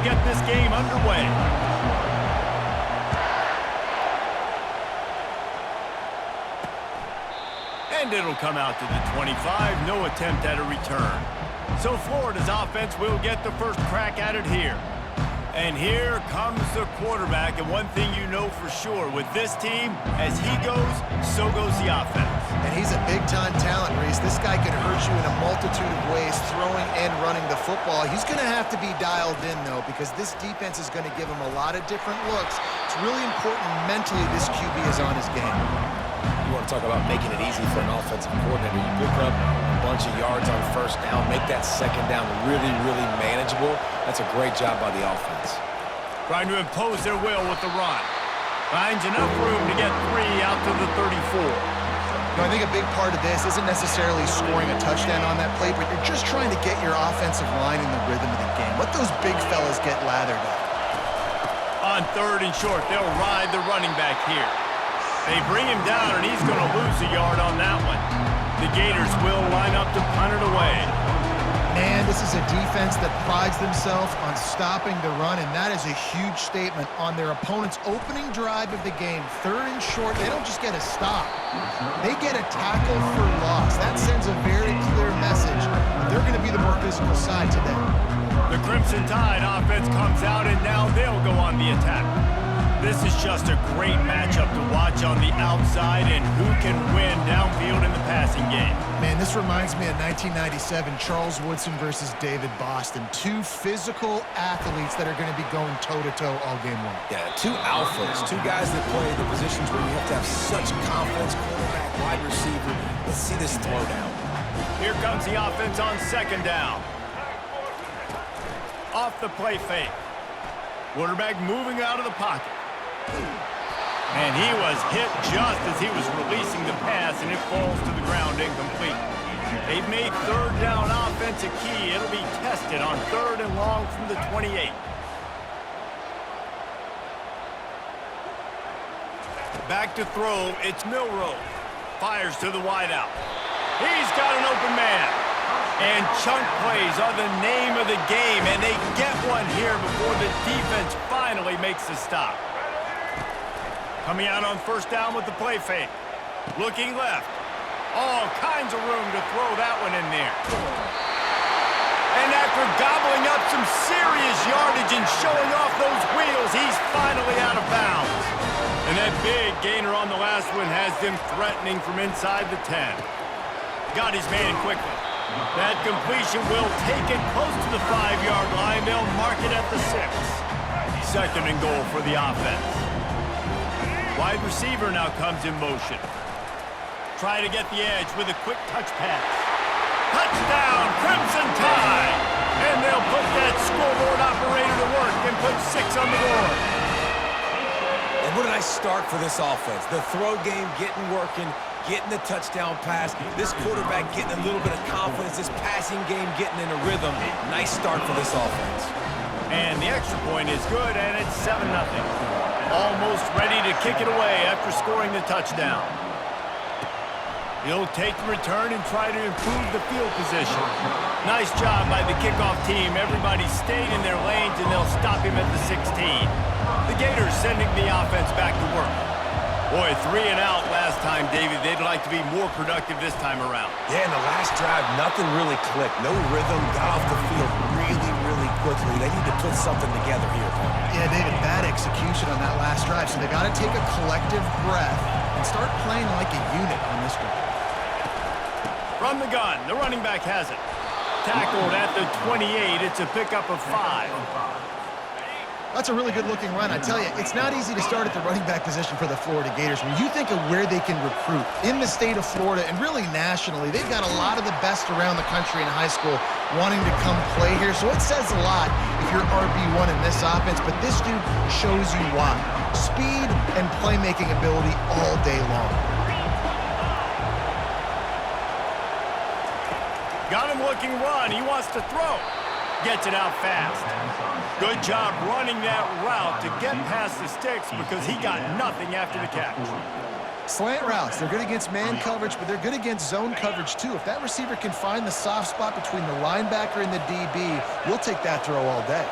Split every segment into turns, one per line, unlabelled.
get this game underway. And it'll come out to the 25. No attempt at a return. So Florida's offense will get the first crack at it here. And here comes the quarterback, and one thing you know for sure, with this team, as he goes, so goes the offense.
And he's a big-time talent, Reese. This guy can hurt you in a multitude of ways, throwing and running the football. He's going to have to be dialed in, though, because this defense is going to give him a lot of different looks. It's really important mentally this QB is on his game.
You want to talk about making it easy for an offensive coordinator. You pick up a bunch of yards on first down, make that second down really, really manageable. That's a great job by the offense.
Trying to impose their will with the run. Finds enough room to get 3 out to the 34.
I think a big part of this isn't necessarily scoring a touchdown on that play, but you're just trying to get your offensive line in the rhythm of the game. Let those big fellas get lathered up.
On 3rd and short, they'll ride the running back here. They bring him down, and he's going to lose a yard on that one. The Gators will line up to punt it away.
Man, this is a defense that prides themselves on stopping the run, and that is a huge statement on their opponent's opening drive of the game. 3rd and short, they don't just get a stop. They get a tackle for loss. That sends a very clear message that they're going to be the more physical side today.
The Crimson Tide offense comes out, and now they'll go on the attack. This is just a great matchup to watch on the outside, and who can win downfield in the passing game.
Man, this reminds me of 1997, Charles Woodson versus David Boston. 2 physical athletes that are going to be going toe-to-toe all game long.
Yeah, 2 alphas, 2 guys that play the positions where you have to have such confidence, quarterback, wide receiver. Let's see this throw down.
Here comes the offense on 2nd down. Off the play fake. Quarterback moving out of the pocket. And he was hit just as he was releasing the pass, and it falls to the ground incomplete. They've made 3rd down offense a key. It'll be tested on 3rd and long from the 28. Back to throw, it's Milroe. Fires to the wideout. He's got an open man. And chunk plays are the name of the game, and they get one here before the defense finally makes the stop. Coming out on 1st down with the play fake. Looking left. All kinds of room to throw that one in there. And after gobbling up some serious yardage and showing off those wheels, he's finally out of bounds. And that big gainer on the last one has them threatening from inside the 10. Got his man quickly. That completion will take it close to the 5-yard line. They'll mark it at the 6. 2nd and goal for the offense. Wide receiver now comes in motion. Try to get the edge with a quick touch pass. Touchdown, Crimson Tide! And they'll put that scoreboard operator to work and put 6 on the board.
And what a nice start for this offense. The throw game getting working, getting the touchdown pass. This quarterback getting a little bit of confidence. This passing game getting in a rhythm. Nice start for this offense.
And the extra point is good, and it's 7-0. Almost ready to kick it away after scoring the touchdown. He'll take the return and try to improve the field position. Nice job by the kickoff team. Everybody stayed in their lanes, and they'll stop him at the 16. The Gators sending the offense back to work. Boy, 3 and out last time, David. They'd like to be more productive this time around.
Yeah, in the last drive, nothing really clicked. No rhythm, got off the field really, really quickly. They need to put something together here.
Yeah, David, bad execution on that last drive, so they got to take a collective breath and start playing like a unit on this drive.
From the gun, the running back has it. Tackled at the 28. It's a pickup of 5.
That's a really good-looking run. I tell you, it's not easy to start at the running back position for the Florida Gators. When you think of where they can recruit in the state of Florida and really nationally, they've got a lot of the best around the country in high school wanting to come play here. So it says a lot if you're RB1 in this offense, but this dude shows you why. Speed and playmaking ability all day long.
Got him looking run. He wants to throw. Gets it out fast. Good job running that route to get past the sticks because he got nothing after the catch.
Slant routes, they're good against man coverage, but they're good against zone coverage too. If that receiver can find the soft spot between the linebacker and the DB, you'll take that throw all day.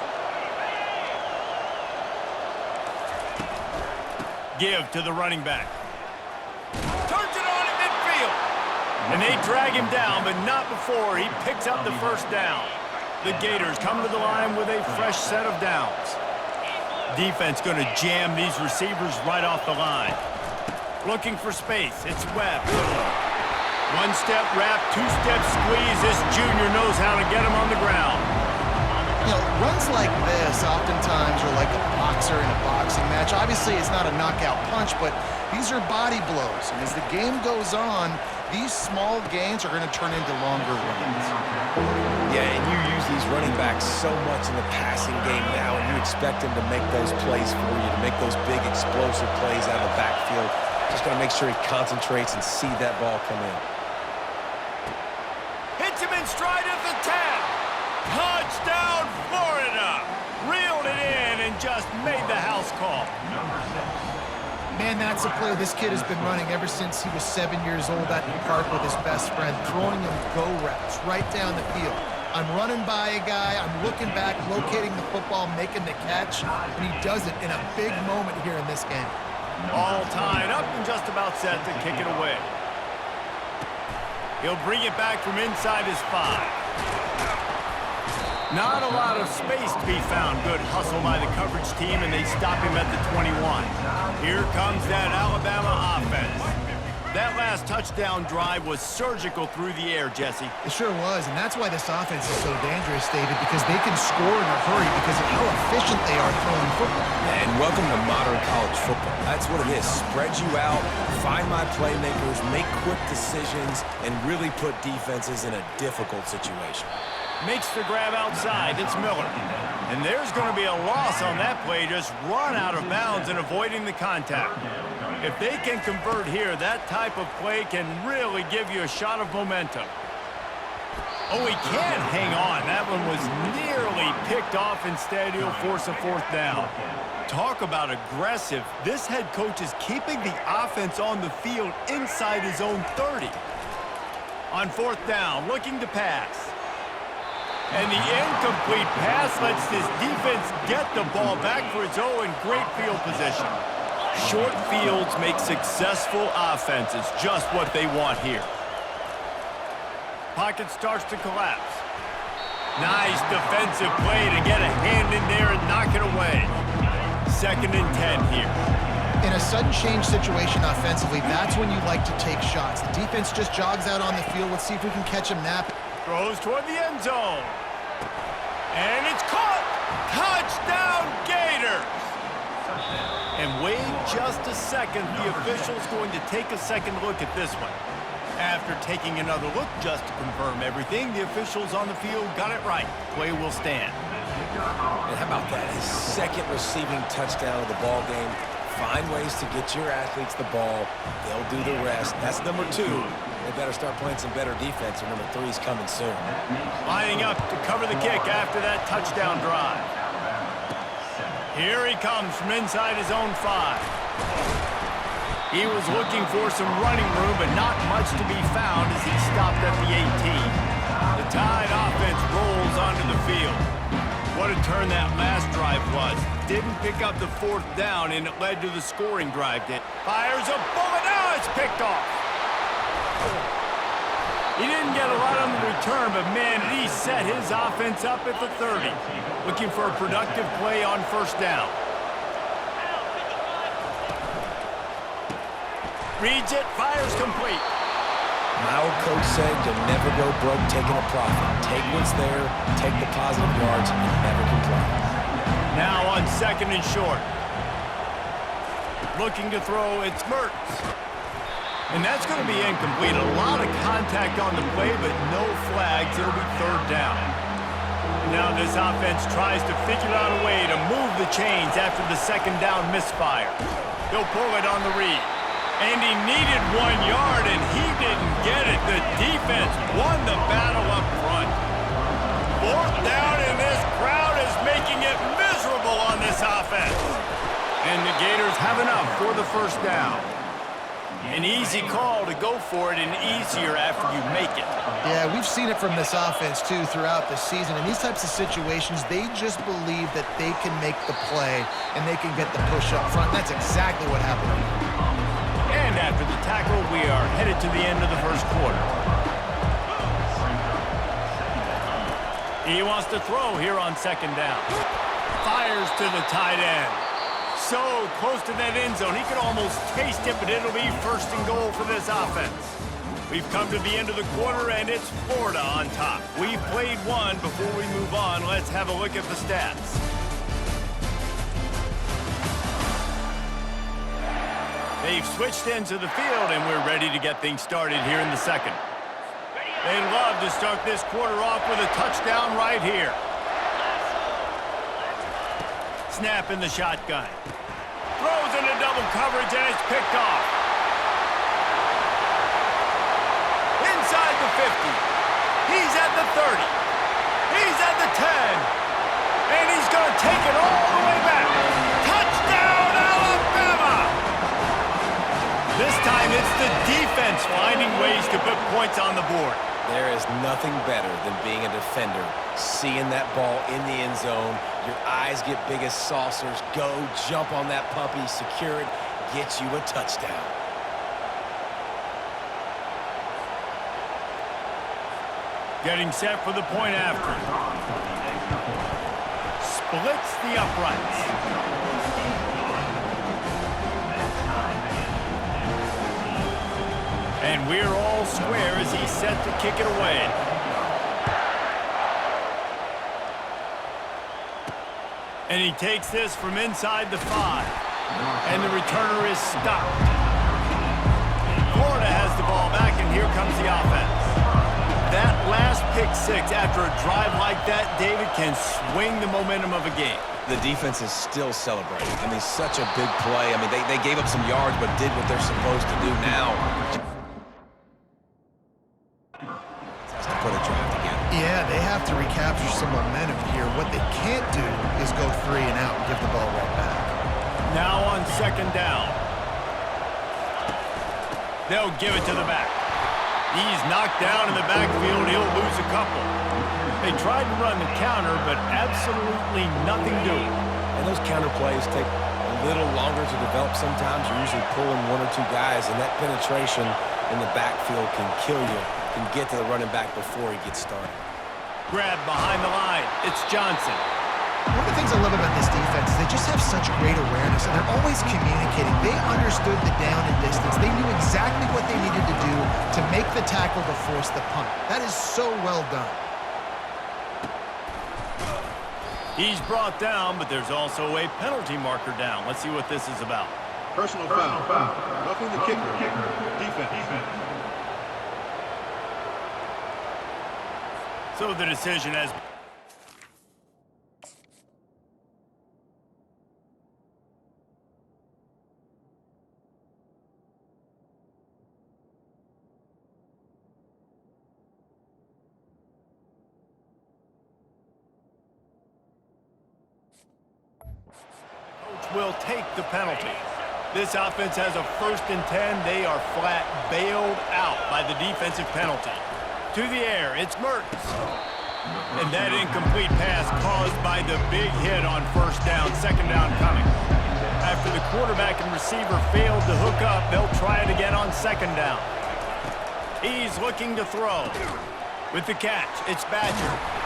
Give to the running back. Turns it on at midfield. And they drag him down, but not before he picks up the first down. The Gators come to the line with a fresh set of downs. Defense going to jam these receivers right off the line. Looking for space. It's Webb. One-step wrap, two-step squeeze. This junior knows how to get him on the ground.
You know, runs like this oftentimes are like a boxer in a boxing match. Obviously, it's not a knockout punch, but these are body blows. And as the game goes on, these small gains are going to turn into longer runs.
Yeah, and you use these running backs so much in the passing game now, and you expect them to make those plays for you, to make those big explosive plays out of the backfield. Just got to make sure he concentrates and see that ball come in.
Hits him in stride at the 10. Touchdown, Florida! Reeled it in and just made the house call.
Man, that's a play this kid has been running ever since he was 7 years old at the park with his best friend, throwing him go routes right down the field. I'm running by a guy, I'm looking back, locating the football, making the catch, and he does it in a big moment here in this game.
All tied up and just about set to kick it away. He'll bring it back from inside his 5. Not a lot of space to be found. Good hustle by the coverage team, and they stop him at the 21. Here comes that Alabama offense. That last touchdown drive was surgical through the air, Jesse.
It sure was, and that's why this offense is so dangerous, David, because they can score in a hurry because of how efficient they are throwing football.
And welcome to modern college football. That's what it is. Spread you out, find my playmakers, make quick decisions, and really put defenses in a difficult situation.
Makes the grab outside. It's Miller. And there's going to be a loss on that play. Just run out of bounds and avoiding the contact. If they can convert here, that type of play can really give you a shot of momentum. Oh, he can't hang on. That one was nearly picked off. Instead, he'll force a fourth down. Talk about aggressive. This head coach is keeping the offense on the field inside his own 30. On fourth down, looking to pass. And the incomplete pass lets this defense get the ball back for its own great field position. Short fields make successful offenses just what they want here. Pocket starts to collapse. Nice defensive play to get a hand in there and knock it away. 2nd and 10 here.
In a sudden change situation offensively, that's when you like to take shots. The defense just jogs out on the field. Let's see if we can catch him napping.
Throws toward the end zone. And it's caught! Touchdown, Gators! And wait just a second. The official's going to take a second look at this one. After taking another look just to confirm everything, the officials on the field got it right. Play will stand.
And how about that? His 2nd receiving touchdown of the ball game. Find ways to get your athletes the ball. They'll do the rest. That's number 2. They better start playing some better defense, and number 3 is coming soon.
Lining up to cover the kick after that touchdown drive. Here he comes from inside his own 5. He was looking for some running room, but not much to be found as he stopped at the 18. The Tide offense rolls onto the field. What a turn that last drive was. Didn't pick up the 4th down, and it led to the scoring drive. Fires a bullet. Now it's picked off. He didn't get a lot on the return, but man, he set his offense up at the 30. Looking for a productive play on 1st down. Reads it, fires complete.
My old coach said you'll never go broke taking a profit. Take what's there, take the positive yards, and never complain.
Now on 2nd and short. Looking to throw, it's Mertz. And that's going to be incomplete. A lot of contact on the play, but no flags. It'll be 3rd down. Now this offense tries to figure out a way to move the chains after the 2nd down misfire. He'll pull it on the read. And he needed 1 yard, and he didn't get it. The defense won the battle up front. 4th down, and this crowd is making it miserable on this offense. And the Gators have enough for the 1st down. An easy call to go for it, and easier after you make it.
Yeah, we've we've seen it from this offense, too, throughout the season. In these types of situations, they just believe that they can make the play and they can get the push up front. That's exactly what happened.
And after the tackle, we are headed to the end of the first quarter. He wants to throw here on second down. Fires to the tight end. So close to that end zone. He could almost taste it, but it'll be first and goal for this offense. We've come to the end of the quarter, and it's Florida on top. We've played one. Before we move on, let's have a look at the stats. They've switched into the field, and we're ready to get things started here in the second. They'd love to start this quarter off with a touchdown right here. Snap in the shotgun. Throws into double coverage, and it's picked off. Inside the 50. He's at the 30. He's at the 10. And he's going to take it all the way back. Touchdown, Alabama! This time it's the defense finding ways to put points on the board.
There is nothing better than being a defender, seeing that ball in the end zone. Your eyes get big as saucers. Go, jump on that puppy, secure it, get you a touchdown.
Getting set for the point after. Splits the uprights. And we're all square as he's set to kick it away. And he takes this from inside the 5. And the returner is stopped. Florida has the ball back, and here comes the offense. That last pick six after a drive like that, David, can swing the momentum of a game.
The defense is still celebrating. I mean, such a big play. I mean, they gave up some yards, but did what they're supposed to do now. Has to put a drive together.
Yeah, they have to recapture some momentum here. What they can't do is go 3 and out and give the ball right back.
Now on second down. They'll give it to the back. He's knocked down in the backfield. He'll lose a couple. They tried to run the counter, but absolutely nothing doing.
And those counter plays take a little longer to develop sometimes. You're usually pulling 1 or 2 guys, and that penetration in the backfield can kill you, can get to the running back before he gets started.
Grab behind the line. It's Johnson.
One of the things I love about this defense is they just have such great awareness, and they're always communicating. They understood the down and distance. They knew exactly what they needed to do to make the tackle to force the punt. That is so well done.
He's brought down, but there's also a penalty marker down. Let's see what this is about.
Personal foul. Roughing the kicker. Defense.
So the decision has... will take the penalty. This offense has a 1st and 10. They are flat bailed out by the defensive penalty. To the air, it's Mertens. And that incomplete pass caused by the big hit on first down, second down coming. After the quarterback and receiver failed to hook up, they'll try it again on second down. He's looking to throw. With the catch, it's Badger.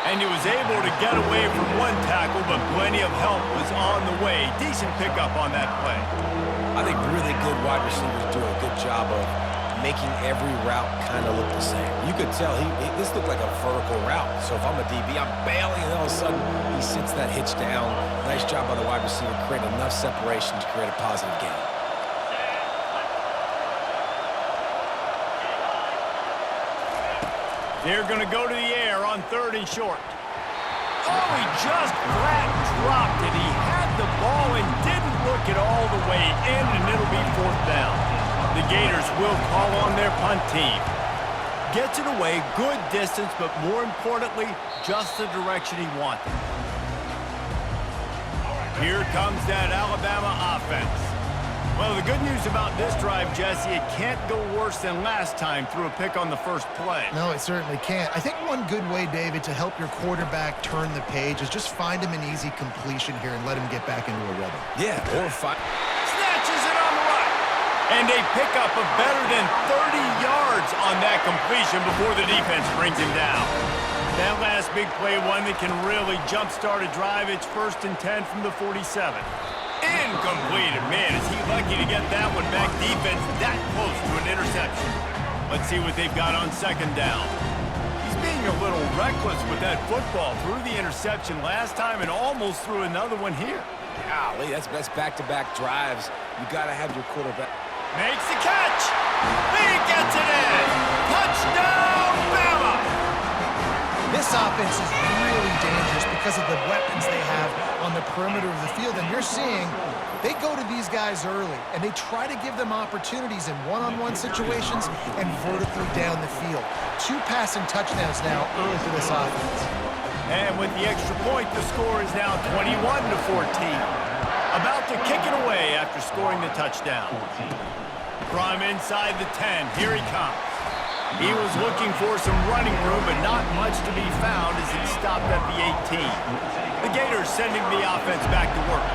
And he was able to get away from 1 tackle, but plenty of help was on the way. Decent pickup on that play.
I think really good wide receivers do a good job of making every route kind of look the same. You could tell this looked like a vertical route. So if I'm a DB, I'm bailing, and all of a sudden he sits that hitch down. Nice job by the wide receiver, creating enough separation to create a positive gain.
They're going to go to the air on 3rd and short. Oh, he just flat dropped it. He had the ball and didn't look it all the way in, and it'll be 4th down. The Gators will call on their punt team. Gets it away, good distance, but more importantly, just the direction he wanted. Here comes that Alabama offense. Well, the good news about this drive, Jesse, it can't go worse than last time through a pick on the first play.
No, it certainly can't. I think one good way, David, to help your quarterback turn the page is just find him an easy completion here and let him get back into a rhythm.
Yeah, or find...
Snatches it on the right. And a pickup of better than 30 yards on that completion before the defense brings him down. That last big play, one that can really jumpstart a drive. It's 1st and 10 from the 47. Incomplete. Man, is he lucky to get that one back. Defense that close to an interception. Let's see what they've got on 2nd down. He's being a little reckless with that football. Threw the interception last time and almost threw another one here.
Golly, that's back-to-back drives. You got to have your quarterback.
Makes the catch. He gets it in. Touchdown, Bama.
This offense is really dangerous because of the weapons they have on the perimeter of the field. And you're seeing they go to these guys early, and they try to give them opportunities in one-on-one situations and vertically down the field. 2 passing touchdowns now early for this offense.
And with the extra point, the score is now 21-14. About to kick it away after scoring the touchdown. From inside the 10, here he comes. He was looking for some running room, but not much to be found as it stopped at the 18. The Gators sending the offense back to work.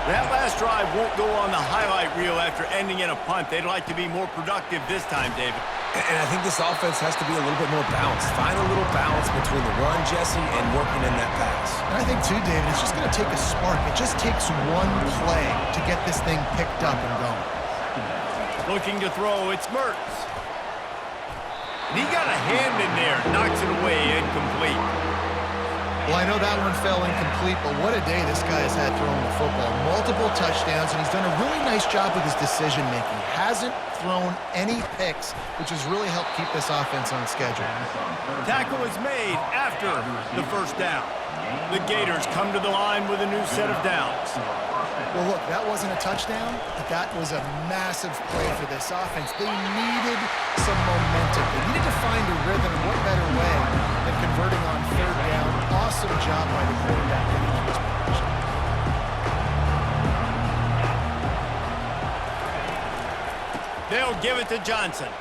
That last drive won't go on the highlight reel after ending in a punt. They'd like to be more productive this time, David.
And I think this offense has to be a little bit more balanced. Find a little balance between the run, Jesse, and working in that pass.
And I think, too, David, it's just going to take a spark. It just takes one play to get this thing picked up and going.
Looking to throw, it's Mertz. And he got a hand in there, knocks it away, incomplete.
Well, I know that one fell incomplete, but what a day this guy has had throwing the football. Multiple touchdowns, and he's done a really nice job with his decision-making. Hasn't thrown any picks, which has really helped keep this offense on schedule.
Tackle is made after the 1st down. The Gators come to the line with a new set of downs.
Well, look, that wasn't a touchdown, but that was a massive play for this offense. They needed some momentum. They needed to find a rhythm. What better way than converting on 3rd down? Awesome job by the quarterback in this position.
They'll give it to Johnson.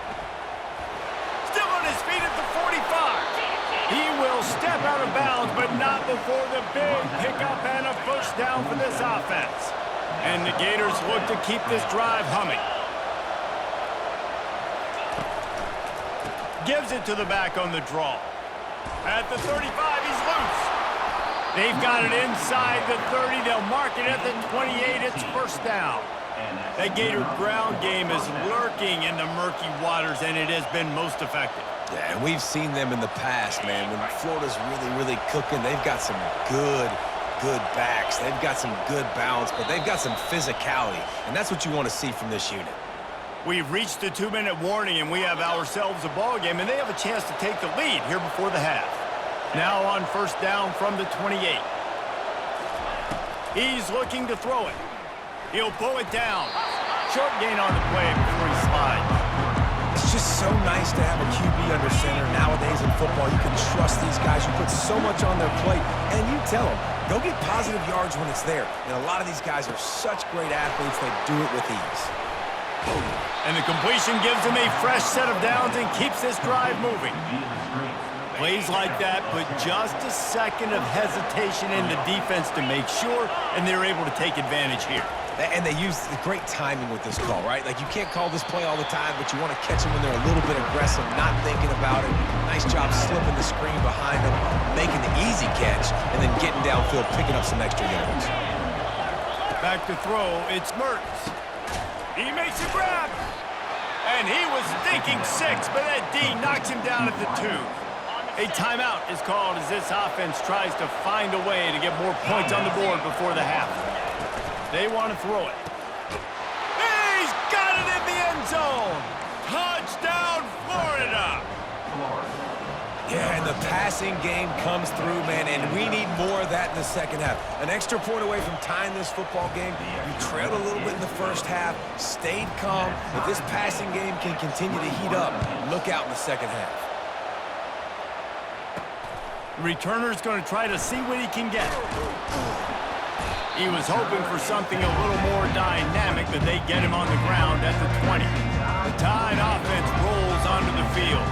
Still on his feet at the 45. He will step out of bounds, but not before the big pickup and a 1st down for this offense. And the Gators look to keep this drive humming. Gives it to the back on the draw. At the 35, he's loose. They've got it inside the 30. They'll mark it at the 28. It's 1st down. That Gator ground game is lurking in the murky waters, and it has been most effective.
Yeah, and we've seen them in the past, man. When Florida's really cooking, they've got some good backs. They've got some good balance, but they've got some physicality, and that's what you want to see from this unit.
We've reached the 2-minute warning, and we have ourselves a ball game, and they have a chance to take the lead here before the half. Now on 1st down from the 28. He's looking to throw it. He'll pull it down. Short gain on the play before he slides.
It's just so nice to have a QB under center nowadays in football. You can trust these guys. You put so much on their plate, and you tell them, go get positive yards when it's there. And a lot of these guys are such great athletes, they do it with ease.
And the completion gives him a fresh set of downs and keeps this drive moving. Plays like that put just a second of hesitation in the defense to make sure, and they're able to take advantage here.
And they use the great timing with this call, right? Like, you can't call this play all the time, but you want to catch them when they're a little bit aggressive, not thinking about it. Nice job slipping the screen behind them, making the easy catch, and then getting downfield, picking up some extra yards.
Back to throw, it's Mertz. He makes a grab. And he was thinking 6, but that D knocks him down at the 2. A timeout is called as this offense tries to find a way to get more points on the board before the half. They want to throw it. He's got it in the end zone. Touchdown, Florida.
Yeah, and the passing game comes through, man, and we need more of that in the 2nd half. An extra point away from tying this football game. You trailed a little bit in the 1st half, stayed calm. If this passing game can continue to heat up, look out in the 2nd half.
The returner's going to try to see what he can get. He was hoping for something a little more dynamic, but they get him on the ground at the 20. The Tide offense rolls onto the field.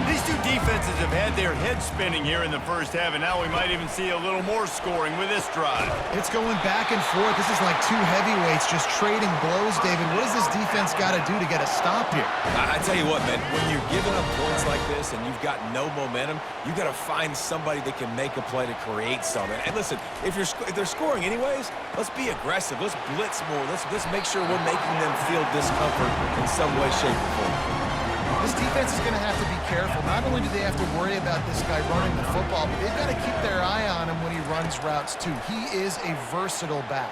These two defenses have had their heads spinning here in the first half, and now we might even see a little more scoring with this drive.
It's going back and forth. This is like two heavyweights just trading blows, David. What does this defense got to do to get a stop here?
I tell you what, man, when you're giving up points like this and you've got no momentum, you got to find somebody that can make a play to create something. And listen, if they're scoring anyways, let's be aggressive. Let's blitz more. Let's make sure we're making them feel discomfort in some way, shape, or form.
This defense is going to have to be careful. Not only do they have to worry about this guy running the football, but they've got to keep their eye on him when he runs routes, too. He is a versatile back.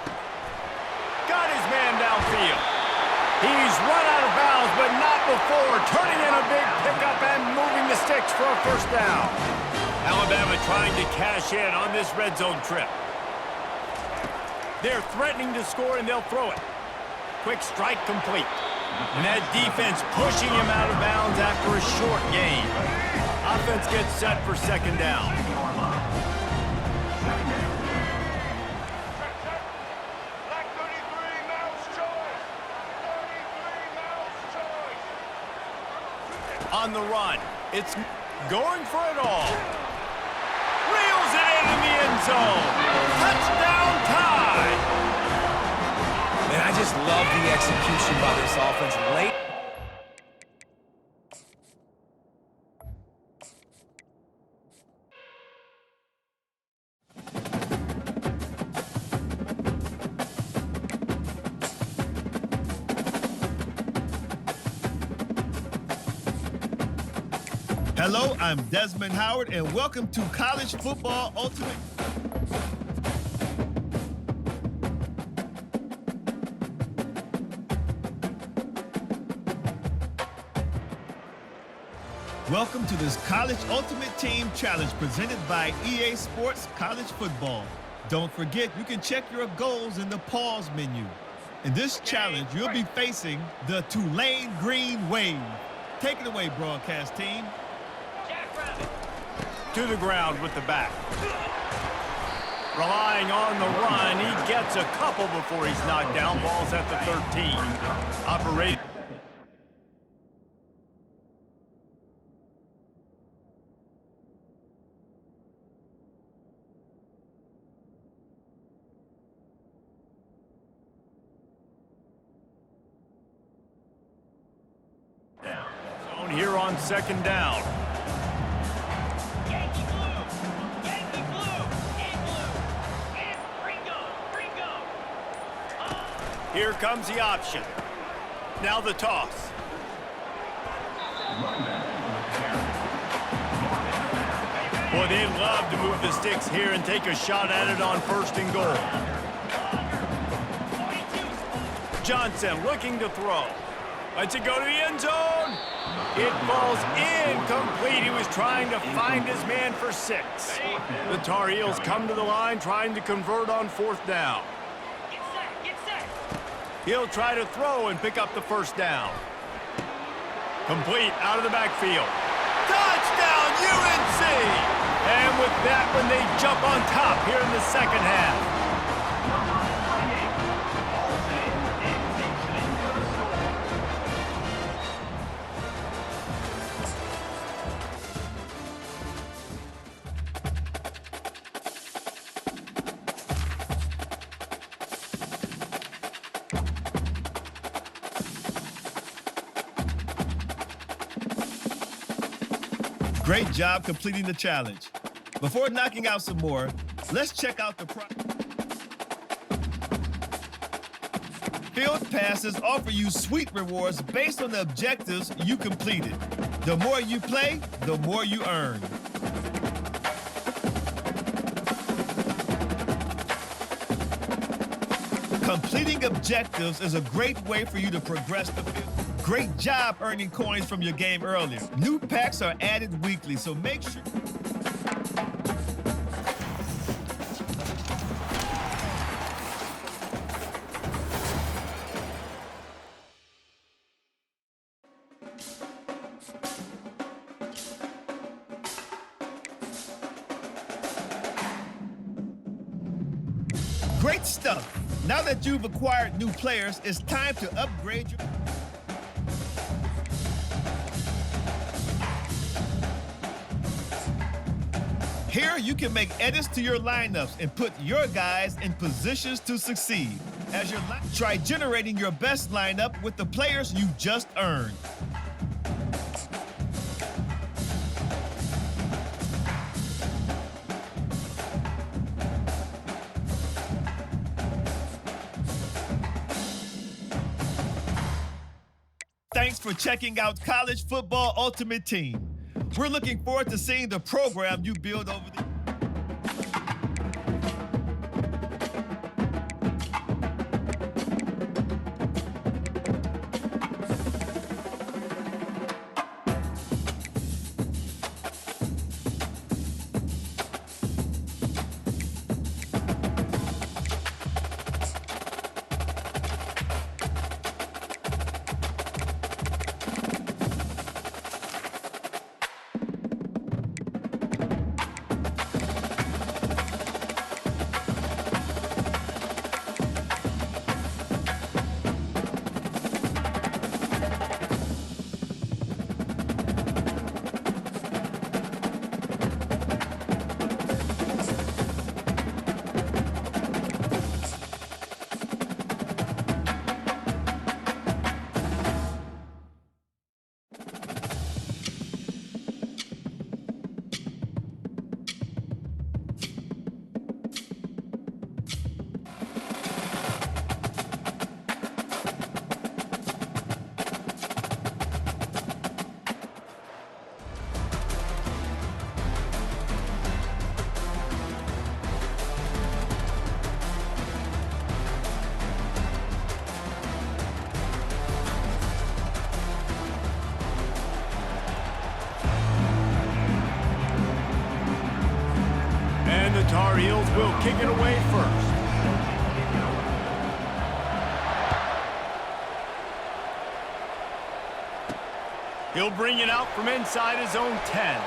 Got his man downfield. He's run out of bounds, but not before turning in a big pickup and moving the sticks for a first down. Alabama trying to cash in on this red zone trip. They're threatening to score, and they'll throw it. Quick strike complete. And that defense pushing him out of bounds after a short gain. Offense gets set for second down. On the run, it's going for it all. Reels it in the end zone. Touchdown Tide.
Man, I just love the execution by this offense late.
Hello, I'm Desmond Howard, and welcome to College Football Ultimate. Welcome to this College Ultimate Team Challenge presented by EA Sports College Football. Don't forget, you can check your goals in the pause menu. In this challenge, you'll be facing the Tulane Green Wave. Take it away, broadcast team.
To the ground with the back. Relying on the run, he gets a couple before he's knocked down. Ball's at the 13. Operate. Zone here on second down. Here comes the option. Now the toss. Boy, they'd love to move the sticks here and take a shot at it on first and goal. Johnson looking to throw. Lets it go to the end zone. It falls incomplete. He was trying to find his man for 6. The Tar Heels come to the line trying to convert on fourth down. He'll try to throw and pick up the first down. Complete out of the backfield. Touchdown, UNC! And with that one, they jump on top here in the second half.
Great job completing the challenge. Before knocking out some more, let's check out the Field passes offer you sweet rewards based on the objectives you completed. The more you play, the more you earn. Completing objectives is a great way for you to progress the field. Great job earning coins from your game earlier. New packs are added weekly, so make sure. Great stuff. Now that you've acquired new players, it's time to upgrade your... Here, you can make edits to your lineups and put your guys in positions to succeed. As your try generating your best lineup with the players you just earned. Thanks for checking out College Football Ultimate Team. We're looking forward to seeing the program you build over the...
Tar Heels will kick it away first. He'll bring it out from inside his own 10.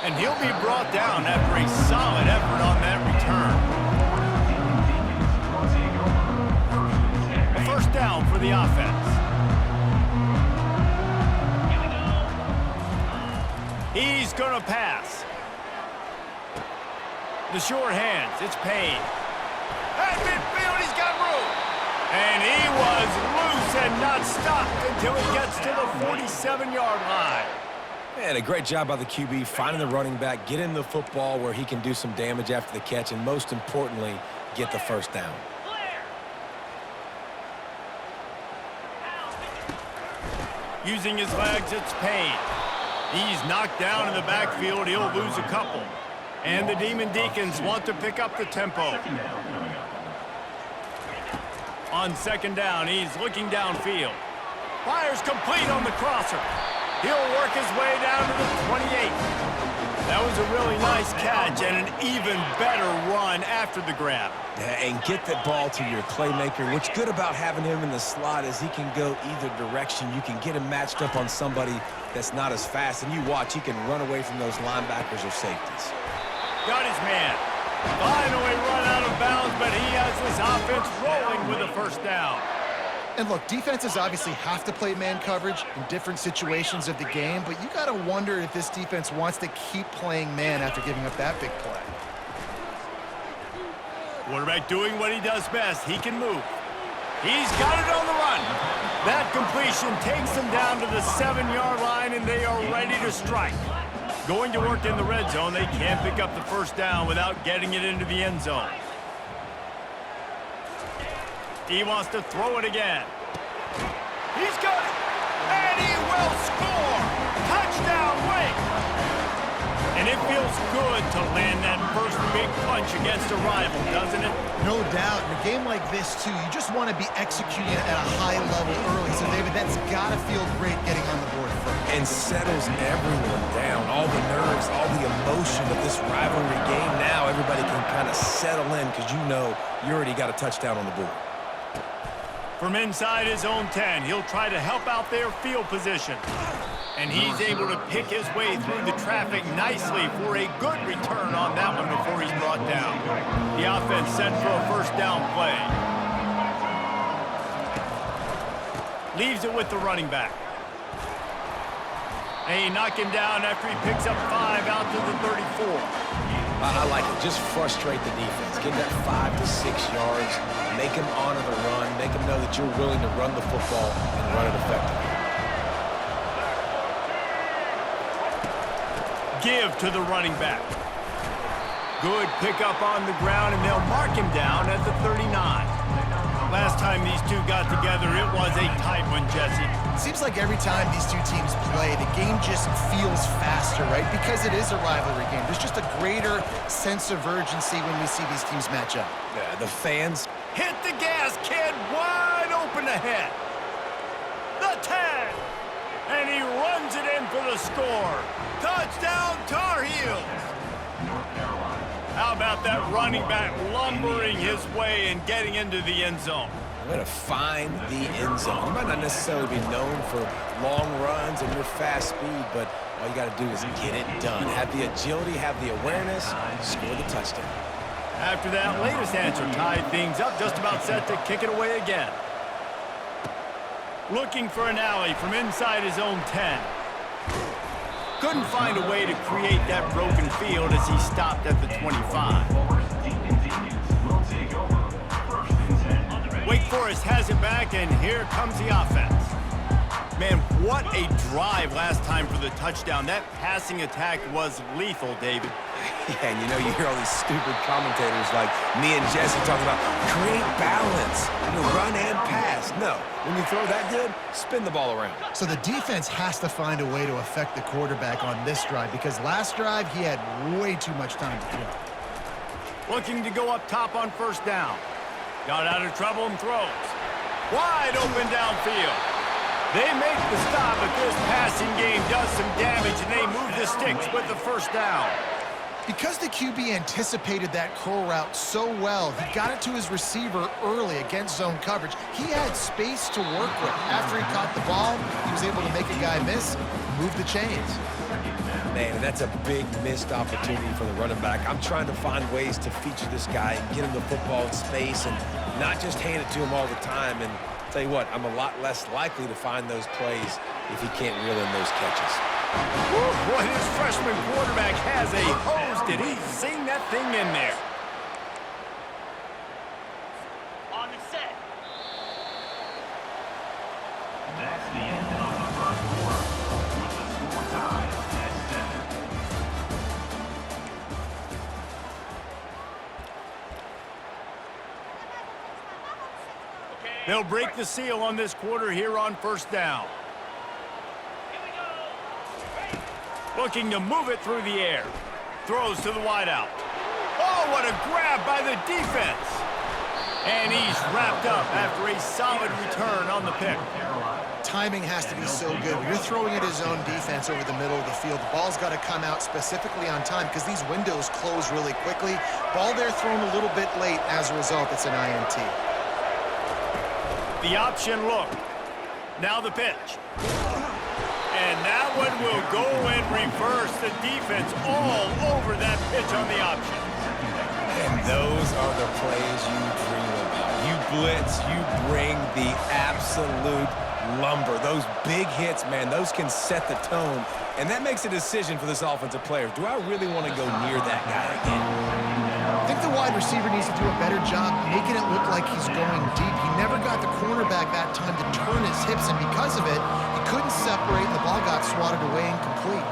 And he'll be brought down after a solid effort on that return. A first down for the offense. He's going to pass. The short hands, it's Payne. At midfield, he's got room. And he was loose and not stopped until he gets to the 47-yard line.
Man, a great job by the QB, finding the running back, getting the football where he can do some damage after the catch, and most importantly, get the first down.
Using his legs, it's Payne. He's knocked down in the backfield. He'll lose a couple. And the Demon Deacons want to pick up the tempo. On second down, he's looking downfield. Fires complete on the crosser. He'll work his way down to the 28. That was a really nice catch and an even better run after the grab.
Yeah, and get the ball to your playmaker. What's good about having him in the slot is he can go either direction. You can get him matched up on somebody that's not as fast, and you watch, he can run away from those linebackers or safeties.
Got his man. Finally run out of bounds, but he has this offense rolling with a first down.
And look, defenses obviously have to play man coverage in different situations of the game, but you got to wonder if this defense wants to keep playing man after giving up that big play.
Quarterback doing what he does best. He can move. He's got it on the run. That completion takes them down to the 7-yard line, and they are ready to strike. Going to work in the red zone, they can't pick up the first down without getting it into the end zone. He wants to throw it again. He's got it, and he will score. Touchdown, Wake. And it feels good to land that first big punch against a rival, doesn't it?
No doubt. In a game like this, too, you just want to be executing at a high level early. So, David, that's got to feel great getting on the board first.
And settles everyone down. All the nerves, all the emotion of this rivalry game. Now everybody can kind of settle in because you know you already got a touchdown on the board.
From inside his own 10, he'll try to help out their field position. And he's able to pick his way through the traffic nicely for a good return on that one before he's brought down. The offense set for a first down play. Leaves it with the running back. And he knocked him down after he picks up 5 out to the 34.
I like it. Just frustrate the defense. Give that 5 to 6 yards. Make them honor the run. Make them know that you're willing to run the football and run it effectively.
Give to the running back. Good pickup on the ground, and they'll mark him down at the 39. Last time these two got together, it was a tight one, Jesse.
Seems like every time these two teams play, the game just feels faster, right? Because it is a rivalry game. There's just a greater sense of urgency when we see these teams match up.
Yeah, the fans.
Hit the gas, kid. Wide open ahead. The 10. And he runs it in for the score. Touchdown, Tar Heels. How about that running back lumbering his way and getting into the end zone?
I'm going to find the end zone. You might not necessarily be known for long runs and your fast speed, but all you got to do is get it done. Have the agility, have the awareness, score the touchdown.
After that latest answer tied things up, just about set to kick it away again. Looking for an alley from inside his own 10. Couldn't find a way to create that broken field as he stopped at the 25. Wake Forest has it back, and here comes the offense. Man, what a drive last time for the touchdown. That passing attack was lethal, David.
Yeah, and you know, you hear all these stupid commentators like me and Jesse talking about create balance, run and pass. No, when you throw that good, spin the ball around.
So the defense has to find a way to affect the quarterback on this drive because last drive he had way too much time to throw.
Looking to go up top on first down. Got out of trouble and throws. Wide open downfield. They make the stop, but this passing game does some damage, and they move the sticks with the first down.
Because the QB anticipated that curl route so well, he got it to his receiver early against zone coverage. He had space to work with. After he caught the ball, he was able to make a guy miss, move the chains.
Man, that's a big missed opportunity for the running back. I'm trying to find ways to feature this guy and get him the football in space and not just hand it to him all the time. And tell you what, I'm a lot less likely to find those plays if he can't reel in those catches.
Boy, his freshman quarterback has a hose. Did he sing that thing in there?
On the set.
That's the end of the first quarter, with the score tied at 7.
They'll break the seal on this quarter here on first down. Looking to move it through the air. Throws to the wideout. Oh, what a grab by the defense. And he's wrapped up after a solid return on the pick.
Timing has to be so good. When you're throwing at his own defense over the middle of the field, the ball's got to come out specifically on time because these windows close really quickly. Ball there thrown a little bit late. As a result, it's an INT.
The option look. Now the pitch. And that one will go in reverse. The defense all over that pitch on the option.
And those are the plays you dream about. You blitz, you bring the absolute lumber. Those big hits, man, those can set the tone. And that makes a decision for this offensive player. Do I really want to go near that guy again?
I think the wide receiver needs to do a better job making it look like he's going deep. He never got the cornerback that time to turn his hips, and because of it, he couldn't separate, and the ball got swatted away incomplete.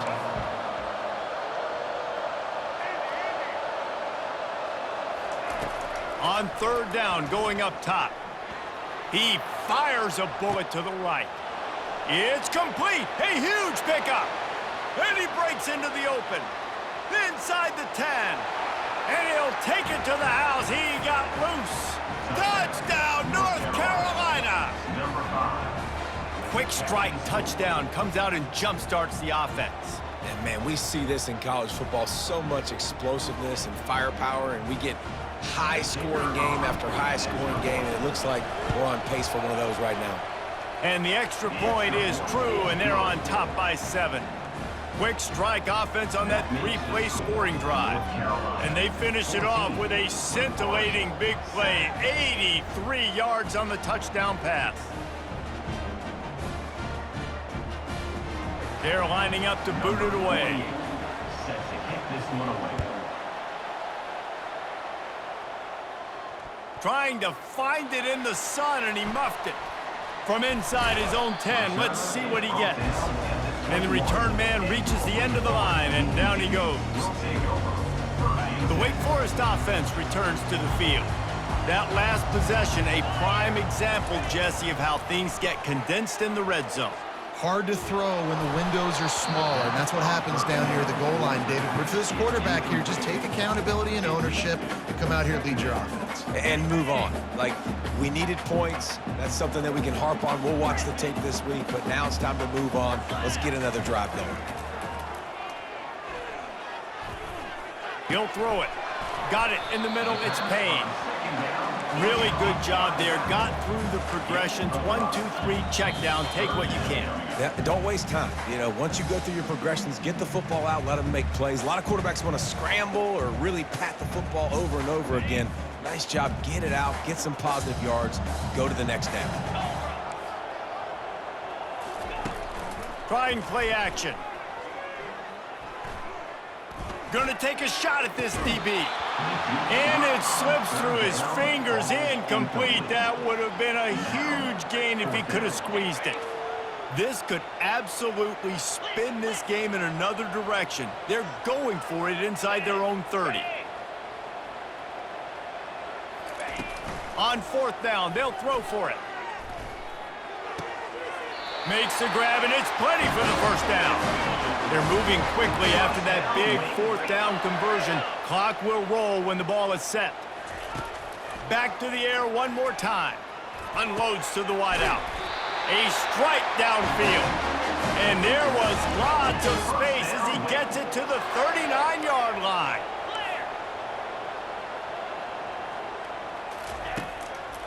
On third down, going up top. He fires a bullet to the right. It's complete. A huge pickup. And he breaks into the open. Inside the 10. And he'll take it to the house. He got loose. Touchdown, North Carolina. Quick strike touchdown comes out and jump-starts the offense.
And, man, we see this in college football, so much explosiveness and firepower, and we get high-scoring game after high-scoring game, and it looks like we're on pace for one of those right now.
And the extra point is true, and they're on top by 7. Quick strike offense on that 3-play scoring drive. And they finish it off with a scintillating big play, 83 yards on the touchdown pass. They're lining up to boot it away.
Set to kick this one away.
Trying to find it in the sun, and he muffed it. From inside his own 10, let's see what he gets. And the return man reaches the end of the line, and down he goes. The Wake Forest offense returns to the field. That last possession, a prime example, Jesse, of how things get condensed in the red zone.
Hard to throw when the windows are smaller, and that's what happens down near the goal line, David. But for this quarterback here, just take accountability and ownership and come out here and lead your offense.
And move on. Like, we needed points. That's something that we can harp on. We'll watch the tape this week, but now it's time to move on. Let's get another drive going.
He'll throw it. Got it in the middle. It's Payne. Really good job there. Got through the progressions. 1, 2, 3, check down. Take what you can.
Yeah, don't waste time. You know, once you go through your progressions, get the football out, let them make plays. A lot of quarterbacks want to scramble or really pat the football over and over again. Nice job. Get it out. Get some positive yards. Go to the next down.
Trying play action. Gonna take a shot at this DB. And it slips through his fingers, incomplete. That would have been a huge gain if he could have squeezed it. This could absolutely spin this game in another direction. They're going for it inside their own 30. On 4th down, they'll throw for it. Makes the grab, and it's plenty for the first down. They're moving quickly after that big 4th down conversion. Clock will roll when the ball is set. Back to the air one more time. Unloads to the wideout. A strike downfield. And there was lots of space as he gets it to the 39-yard line.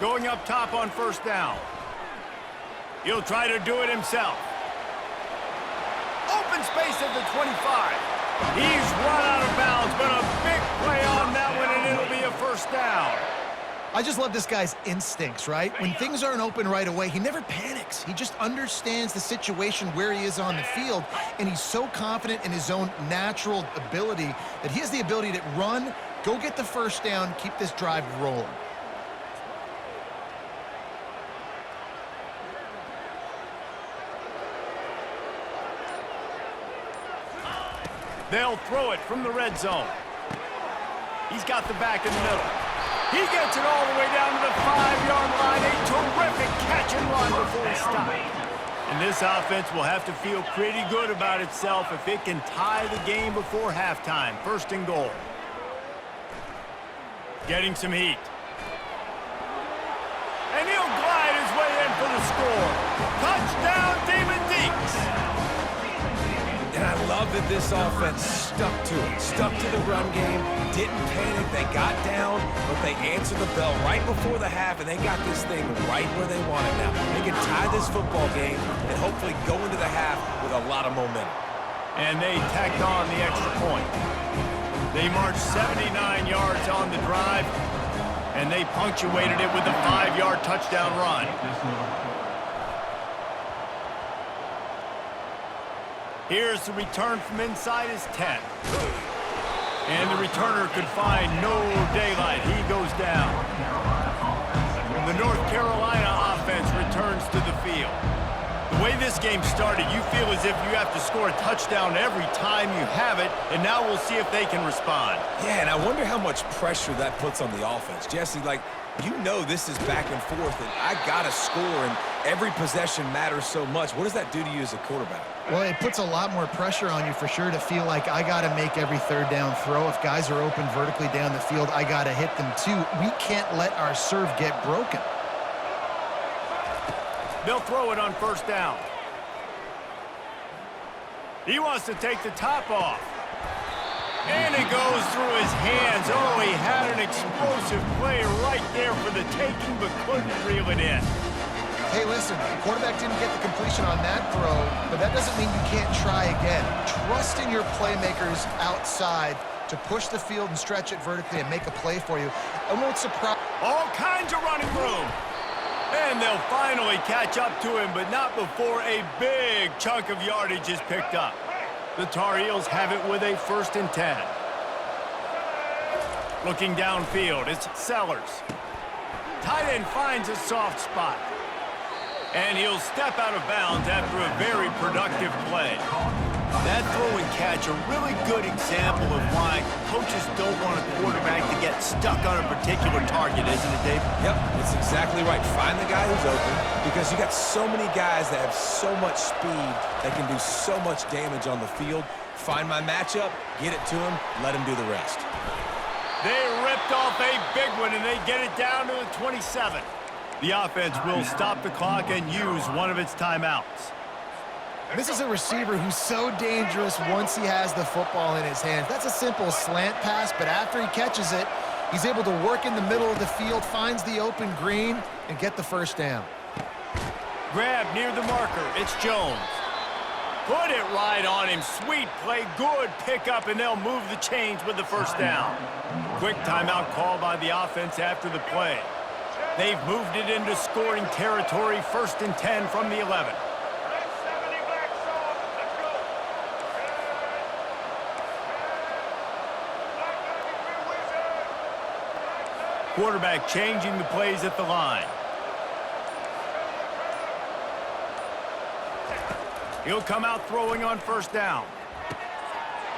Going up top on 1st down. He'll try to do it himself. Open space at the 25. He's run out of bounds, but a big play on that one, and it'll be a 1st down.
I just love this guy's instincts, right? When things aren't open right away, he never panics. He just understands the situation where he is on the field, and he's so confident in his own natural ability that he has the ability to run, go get the 1st down, keep this drive rolling.
They'll throw it from the red zone. He's got the back in the middle. He gets it all the way down to the 5-yard line. A terrific catch and run before he stopped. And this offense will have to feel pretty good about itself if it can tie the game before halftime. 1st and goal. Getting some heat. And he'll glide his way in for the score. Touchdown, Damon Deeks.
And I love that this offense stuck to it, stuck to the run game, didn't panic, they got down, but they answered the bell right before the half, and they got this thing right where they want it now. They can tie this football game and hopefully go into the half with a lot of momentum.
And they tacked on the extra point. They marched 79 yards on the drive, and they punctuated it with a 5-yard touchdown run. Here's the return from inside his 10. And the returner could find no daylight. He goes down. The North Carolina offense returns to the field. The way this game started, you feel as if you have to score a touchdown every time you have it, and now we'll see if they can respond.
Yeah, and I wonder how much pressure that puts on the offense. Jesse, like, you know this is back and forth, and I got to score, and every possession matters so much. What does that do to you as a quarterback?
Well, it puts a lot more pressure on you for sure to feel like I got to make every 3rd down throw. If guys are open vertically down the field, I got to hit them too. We can't let our serve get broken.
They'll throw it on 1st down. He wants to take the top off. And it goes through his hands. Oh, he had an explosive play right there for the taking, but couldn't reel it in.
Hey, listen, the quarterback didn't get the completion on that throw, but that doesn't mean you can't try again. Trust in your playmakers outside to push the field and stretch it vertically and make a play for you. It won't surprise.
All kinds of running room. And they'll finally catch up to him, but not before a big chunk of yardage is picked up. The Tar Heels have it with a 1st and 10. Looking downfield, it's Sellers. Tight end finds a soft spot. And he'll step out of bounds after a very productive play. That throw and catch, a really good example of why coaches don't want a quarterback to get stuck on a particular target, isn't it, Dave?
Yep, it's exactly right. Find the guy who's open because you got so many guys that have so much speed that can do so much damage on the field. Find my matchup, get it to him, let him do the rest.
They ripped off a big one, and they get it down to the 27. The offense will stop the clock and use one of its timeouts.
This is a receiver who's so dangerous once he has the football in his hands. That's a simple slant pass, but after he catches it, he's able to work in the middle of the field, finds the open green, and get the first down.
Grab near the marker. It's Jones. Put it right on him. Sweet play. Good pickup, and they'll move the chains with the first down. Quick timeout call by the offense after the play. They've moved it into scoring territory. 1st and 10 from the 11. Quarterback changing the plays at the line. He'll come out throwing on 1st down.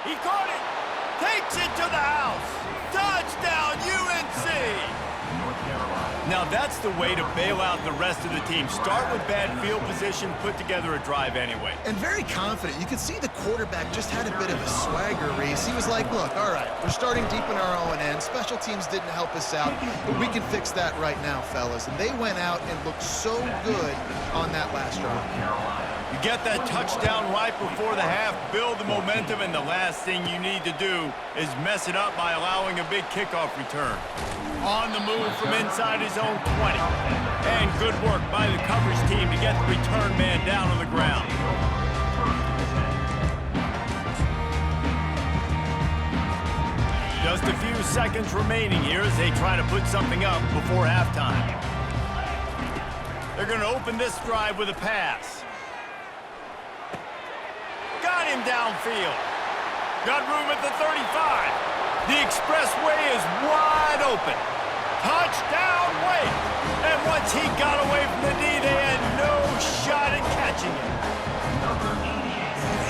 He caught it. Takes it to the house. Touchdown, UNC. Now that's the way to bail out the rest of the team. Start with bad field position, put together a drive anyway.
And very confident. You could see the quarterback just had a bit of a swagger race. He was like, look, all right, we're starting deep in our own end. Special teams didn't help us out, but we can fix that right now, fellas. And they went out and looked so good on that last drive.
You get that touchdown right before the half, build the momentum, and the last thing you need to do is mess it up by allowing a big kickoff return. On the move from inside his own 20. And good work by the coverage team to get the return man down on the ground. Just a few seconds remaining here as they try to put something up before halftime. They're going to open this drive with a pass. Got him downfield. Got room at the 35. The expressway is wide open. Touchdown, Wake. And once he got away from the D, they had no shot at catching him.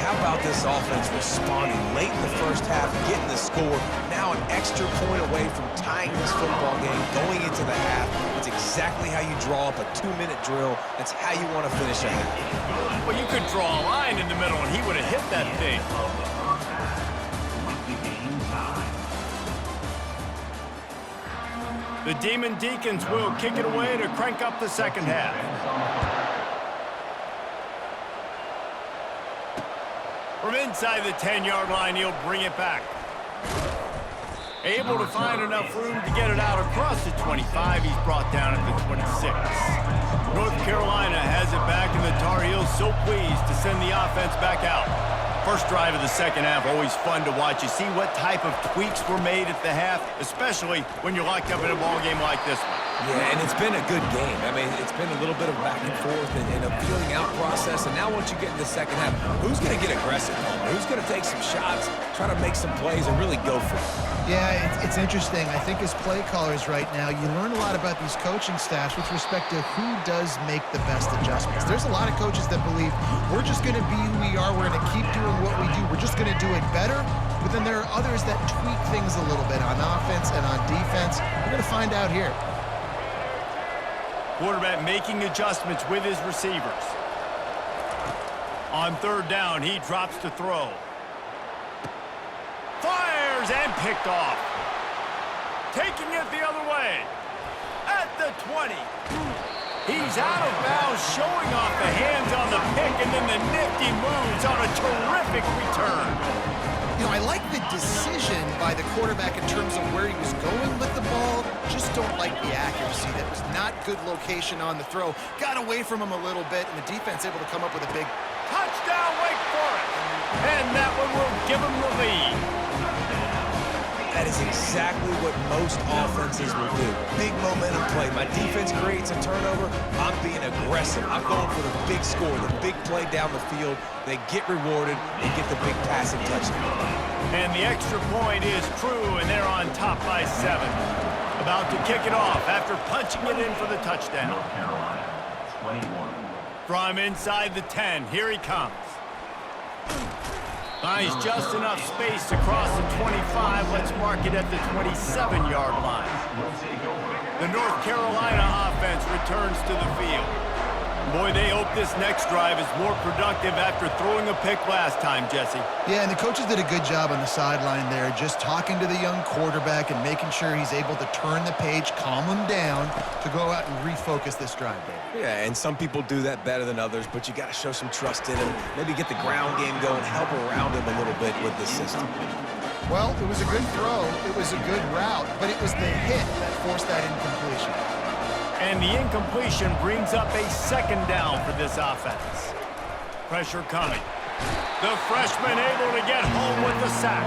How about this offense responding late in the first half, getting the score, now an extra point away from tying this football game, going into the half. It's exactly how you draw up a 2-minute drill. That's how you want to finish a half.
Well, you could draw a line in the middle, and he would have hit that thing. The Demon Deacons will kick it away to crank up the second half. From inside the 10-yard line, he'll bring it back. Able to find enough room to get it out across the 25. He's brought down at the 26. North Carolina has it back, and the Tar Heels so pleased to send the offense back out. First drive of the second half, always fun to watch. You see what type of tweaks were made at the half, especially when you're locked up in a ball game like this one.
Yeah, and it's been a good game. I mean, it's been a little bit of back and forth and a feeling out process. And now once you get in the second half, who's going to get aggressive? Who's going to take some shots, try to make some plays, and really go for it?
Yeah, it's interesting. I think as play callers right now, you learn a lot about these coaching staffs with respect to who does make the best adjustments. There's a lot of coaches that believe we're just going to be who we are. We're going to keep doing what we do. We're just going to do it better. But then there are others that tweak things a little bit on offense and on defense. We're going to find out here.
Quarterback making adjustments with his receivers. On third down, he drops to throw. Fires and picked off. Taking it the other way. At the 20. He's out of bounds, showing off the hands on the pick, and then the nifty moves on a terrific return.
You I like the decision by the quarterback in terms of where he was going with the ball. Just don't like the accuracy. That was not good location on the throw. Got away from him a little bit, and the defense able to come up with a big
touchdown, Wake Forest. And that one will give them the lead.
That is exactly what most offenses will do. Big momentum play. My defense creates a turnover. I'm being aggressive. I'm going for the big score, the big play down the field. They get rewarded and get the big passing touchdown.
And the extra point is true, and they're on top by 7. About to kick it off after punching it in for the touchdown.
North Carolina, 21.
From inside the 10, here he comes. Finds just enough space to cross the 25. Let's mark it at the 27-yard line. The North Carolina offense returns to the field. Boy, they hope this next drive is more productive after throwing a pick last time, Jesse.
Yeah, and the coaches did a good job on the sideline there, just talking to the young quarterback and making sure he's able to turn the page, calm him down to go out and refocus this drive, Dave.
Yeah, and some people do that better than others, but you got to show some trust in him. Maybe get the ground game going, help around him a little bit with this system.
Well, it was a good throw, it was a good route, but it was the hit that forced that incompletion.
And the incompletion brings up a second down for this offense. Pressure coming. The freshman able to get home with the sack.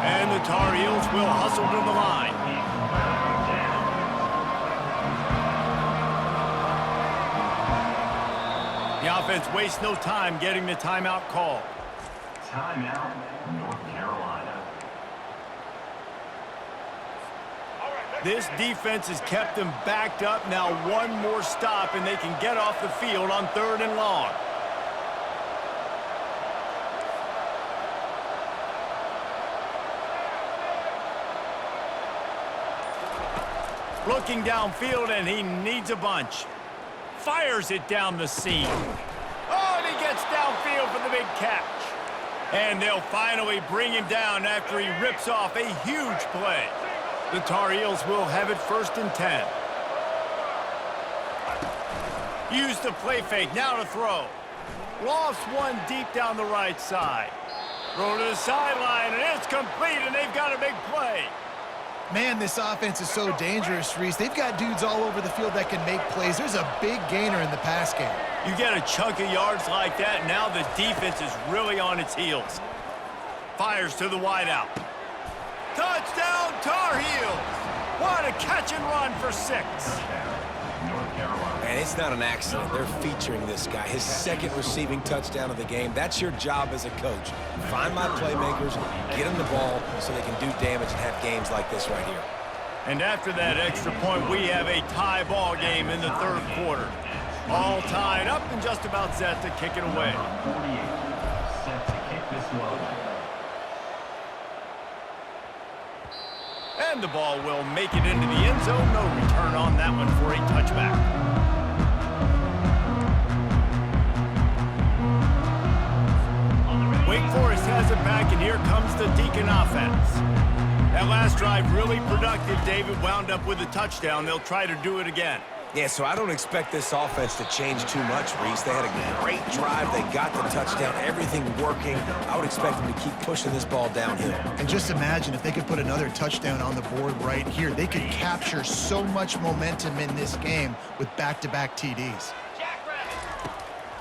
And the Tar Heels will hustle to the line. The offense wastes no time getting the timeout called.
Timeout, North Carolina.
This defense has kept them backed up. Now one more stop, and they can get off the field on 3rd and long. Looking downfield, and he needs a bunch. Fires it down the seam. Oh, and he gets downfield for the big catch. And they'll finally bring him down after he rips off a huge play. The Tar Heels will have it 1st and 10. Use the play fake, now to throw. Lofts one deep down the right side. Throw to the sideline, and it's complete, and they've got a big play.
Man, this offense is so dangerous, Reese. They've got dudes all over the field that can make plays. There's a big gainer in the pass game.
You get a chunk of yards like that, now the defense is really on its heels. Fires to the wideout. Touchdown, Tar Heels! What a catch and run for 6.
And it's not an accident. They're featuring this guy. His 2nd receiving touchdown of the game. That's your job as a coach. Find my playmakers, get them the ball so they can do damage and have games like this right here.
And after that extra point, we have a tie ball game in the 3rd quarter. All tied up and just about set to kick it away.
48, set to kick this one.
And the ball will make it into the end zone. No return on that one for a touchback. Wake Forest has it back, and here comes the Deacon offense. That last drive really productive. David wound up with a touchdown. They'll try to do it again.
Yeah, so I don't expect this offense to change too much, Reese. They had a great drive. They got the touchdown, everything working. I would expect them to keep pushing this ball downhill.
And just imagine if they could put another touchdown on the board right here. They could capture so much momentum in this game with back-to-back TDs.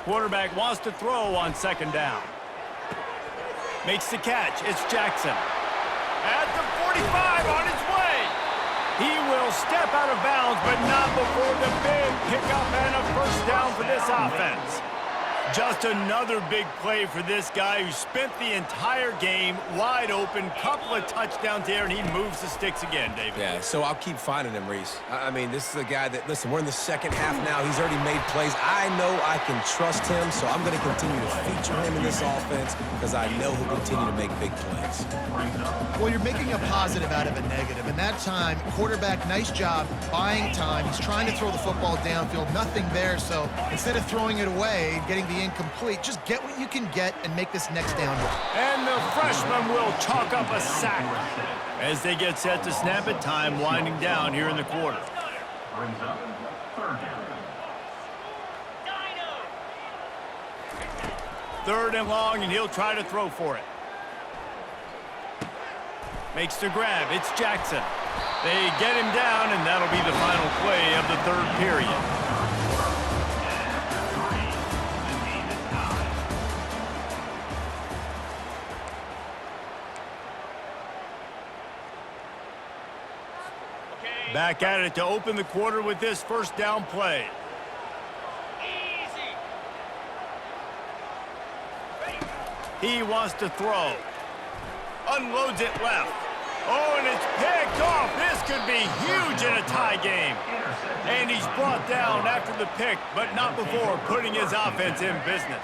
Quarterback wants to throw on 2nd down. Makes the catch. It's Jackson. At the 45 on his way. He will step out of bounds, but not before the big pickup and a 1st down for this offense. Just another big play for this guy who spent the entire game wide open. Couple of touchdowns there, and he moves the sticks again, David.
Yeah, so I'll keep finding him, Reese. I mean, this is a guy that, listen, we're in the 2nd half now. He's already made plays. I know I can trust him, so I'm going to continue to feature him in this offense because I know he'll continue to make big plays.
Well, you're making a positive out of a negative. And that time, quarterback, nice job, buying time. He's trying to throw the football downfield. Nothing there, so instead of throwing it away, getting the incomplete, just get what you can get and make this next down.
And the freshman will chalk up a sack. As they get set to snap it, time winding down here in the quarter.
Brings up 3rd down.
3rd and long, and he'll try to throw for it. Makes the grab. It's Jackson. They get him down, and that'll be the final play of the third period. Back at it to open the quarter with this first down play. He wants to throw. Unloads it left. Oh, and it's picked off. This could be huge in a tie game. And he's brought down after the pick, but not before putting his offense in business.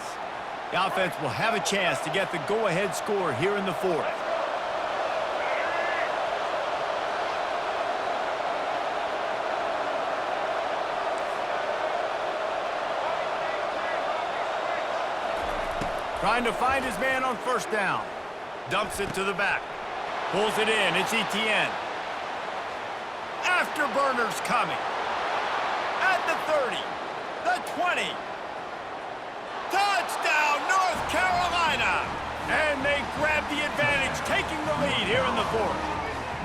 The offense will have a chance to get the go-ahead score here in the fourth. Trying to find his man on first down. Dumps it to the back. Pulls it in. It's Etienne. Afterburners coming. At the 30. The 20. Touchdown, North Carolina! And they grab the advantage, taking the lead here in the fourth.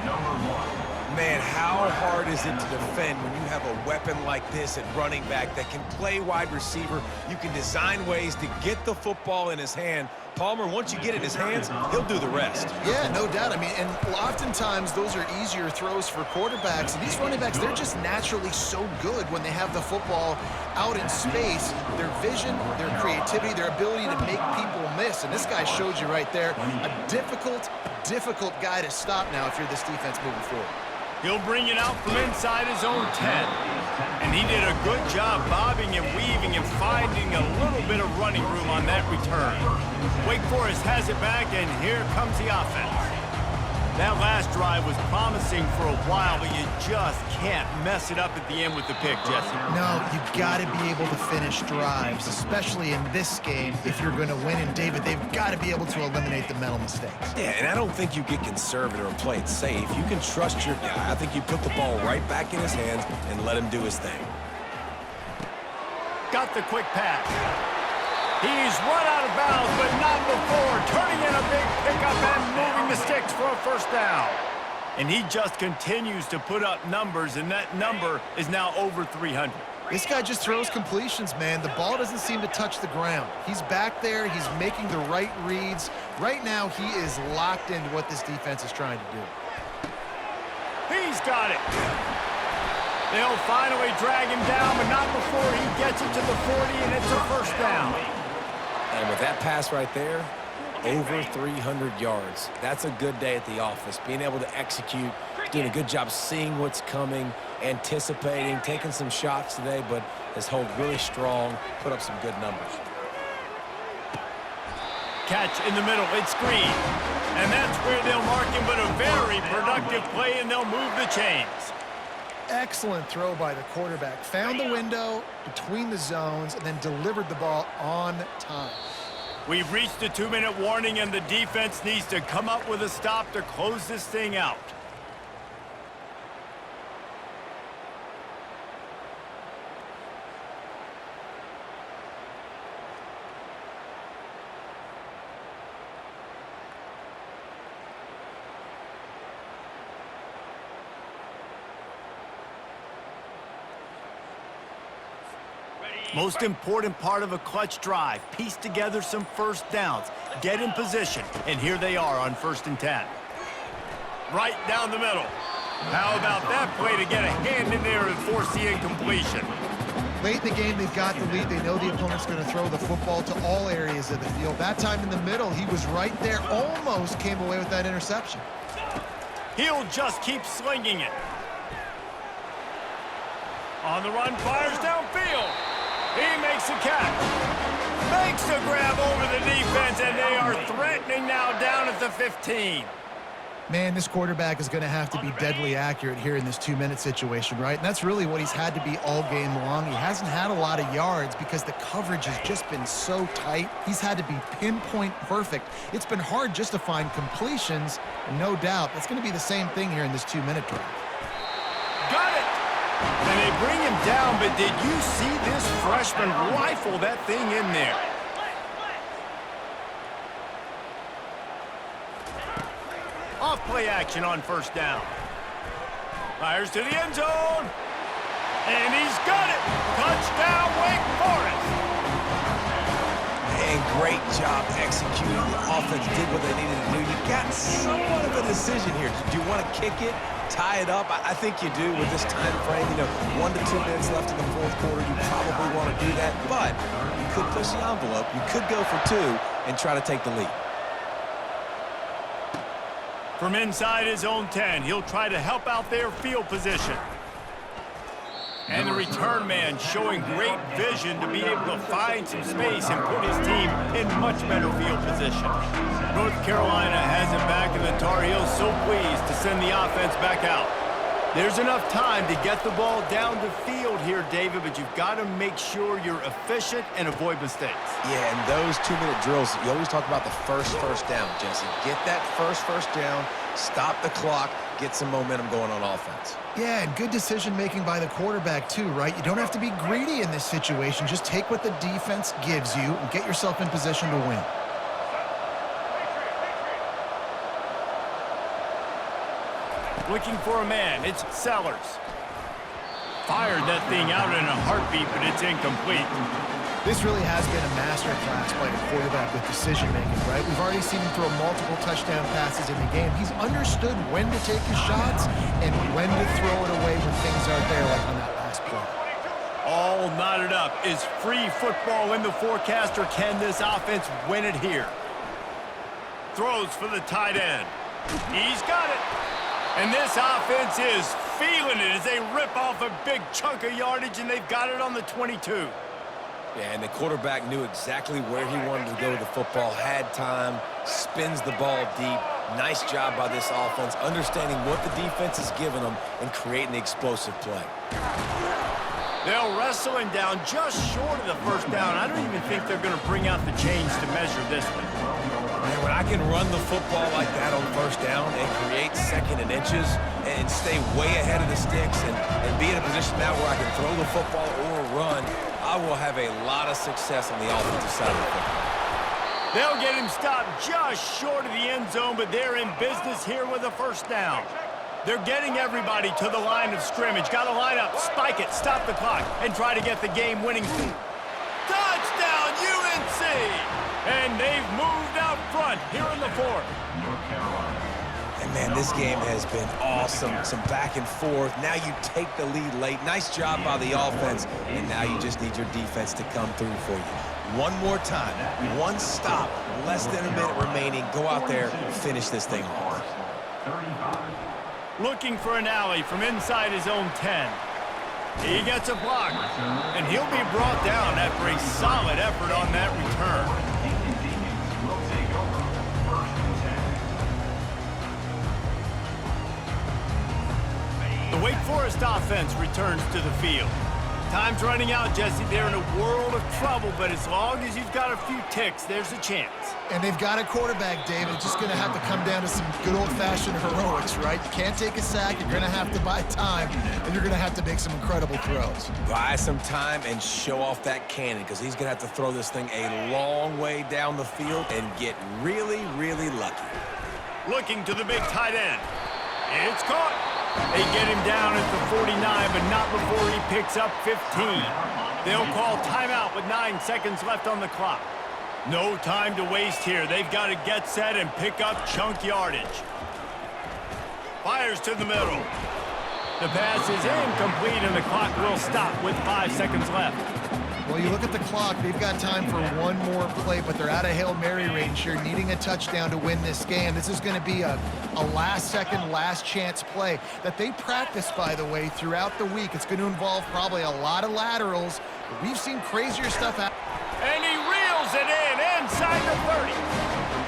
Number 1.
Man, how hard is it to defend when you have a weapon like this at running back that can play wide receiver? You can design ways to get the football in his hand. Palmer, once you get it in his hands, he'll do the rest.
Yeah, no doubt. I mean, and oftentimes those are easier throws for quarterbacks. And these running backs, they're just naturally so good when they have the football out in space. Their vision, their creativity, their ability to make people miss. And this guy showed you right there, a difficult guy to stop now if you're this defense moving forward.
He'll bring it out from inside his own 10. And he did a good job bobbing and weaving and finding a little bit of running room on that return. Wake Forest has it back, and here comes the offense. That last drive was promising for a while, but you just can't mess it up at the end with the pick, Jesse.
No, you've got to be able to finish drives, especially in this game if you're going to win. And, David, they've got to be able to eliminate the mental mistakes.
Yeah, and I don't think you get conservative or play it safe. You can trust your guy. I think you put the ball right back in his hands and let him do his thing.
Got the quick pass. He's run out of bounds, but not before turning in a big pickup and moving the sticks for a first down. And he just continues to put up numbers, and that number is now over 300.
This guy just throws completions, man. The ball doesn't seem to touch the ground. He's back there. He's making the right reads. Right now, he is locked into what this defense is trying to do.
He's got it. They'll finally drag him down, but not before he gets it to the 40, and it's a first down.
And with that pass right there, over 300 yards. That's a good day at the office. Being able to execute, doing a good job seeing what's coming, anticipating, taking some shots today, but has held really strong, put up some good numbers.
Catch in the middle, it's Green. And that's where they'll mark him, but a very productive play, and they'll move the chains.
Excellent throw by the quarterback. Found the window between the zones and then delivered the ball on time.
We've reached the 2-minute warning, and the defense needs to come up with a stop to close this thing out. Most important part of a clutch drive, piece together some first downs, get in position, and here they are on 1st and 10. Right down the middle. How about that play to get a hand in there and force the incompletion?
Late in the game, they've got the lead. They know the opponent's going to throw the football to all areas of the field. That time in the middle, he was right there, almost came away with that interception.
He'll just keep slinging it. On the run, fires downfield. He makes a catch. Makes the grab over the defense, and they are threatening now down at the 15.
Man, this quarterback is going to have to be deadly accurate here in this 2-minute situation, right? And that's really what he's had to be all game long. He hasn't had a lot of yards because the coverage has just been so tight. He's had to be pinpoint perfect. It's been hard just to find completions, and no doubt that's going to be the same thing here in this 2-minute drive.
Got it! And they bring him down, but did you see this freshman rifle that thing in there? Off play action on first down. Fires to the end zone. And he's got it. Touchdown, Wake Forest.
And great job executing. The offense did what they needed to do. You got somewhat of a decision here. Do you want to kick it, tie it up? I think you do with this time frame. 1 to 2 minutes left in the fourth quarter. You probably want to do that, but you could push the envelope. You could go for 2 and try to take the lead.
From inside his own 10, he'll try to help out their field position. And the return man showing great vision to be able to find some space and put his team in much better field position. North Carolina has it back, and the Tar Heels so pleased to send the offense back out. There's enough time to get the ball down the field here, David, but you've got to make sure you're efficient and avoid mistakes.
Yeah, and those 2-minute drills, you always talk about the first down, Jesse. Get that first down, stop the clock, get some momentum going on offense.
Yeah, and good decision-making by the quarterback, too, right? You don't have to be greedy in this situation. Just take what the defense gives you and get yourself in position to win.
Looking for a man, it's Sellers. Fired that thing out in a heartbeat, but it's incomplete.
This really has been a masterclass by the quarterback with decision-making, right? We've already seen him throw multiple touchdown passes in the game. He's understood when to take his shots and when to throw it away when things aren't there, like on that last play.
All knotted up. Is free football in the forecast, or can this offense win it here? Throws for the tight end. He's got it. And this offense is feeling it as they rip off a big chunk of yardage, and they've got it on the 22.
Yeah, and the quarterback knew exactly where he wanted to go with the football, had time, spins the ball deep. Nice job by this offense, understanding what the defense is giving them and creating the explosive play.
They'll wrestle him down just short of the first down. I don't even think they're going to bring out the chains to measure this one.
Man, when I can run the football like that on first down and create second and inches and stay way ahead of the sticks and be in a position now where I can throw the football or run, I will have a lot of success on the offensive side of the football.
They'll get him stopped just short of the end zone, but they're in business here with a first down. They're getting everybody to the line of scrimmage. Got to line up, spike it, stop the clock, and try to get the game-winning touchdown, UNC! And they've moved out front here in the fourth.
And, man, this game has been awesome. Some back and forth. Now you take the lead late. Nice job by the offense. And now you just need your defense to come through for you. One more time. One stop. Less than a minute remaining. Go out there and finish this thing off.
Looking for an alley from inside his own 10. He gets a block. And he'll be brought down after a solid effort on that return. The Wake Forest offense returns to the field. Time's running out, Jesse. They're in a world of trouble, but as long as you've got a few ticks, there's a chance.
And they've got a quarterback, David. It's just going to have to come down to some good old-fashioned heroics, right? You can't take a sack. You're going to have to buy time, and you're going to have to make some incredible throws.
Buy some time and show off that cannon, because he's going to have to throw this thing a long way down the field and get really, really lucky.
Looking to the big tight end. It's caught. They get him down at the 49, but not before he picks up 15. They'll call timeout with 9 seconds left on the clock. No time to waste here. They've got to get set and pick up chunk yardage. Fires to the middle. The pass is incomplete, and the clock will stop with 5 seconds left.
Well, you look at the clock, they've got time for one more play, but they're out of Hail Mary range here, needing a touchdown to win this game. This is going to be a last-second, last-chance play that they practice, by the way, throughout the week. It's going to involve probably a lot of laterals. We've seen crazier stuff out.
And he reels it in inside the 30.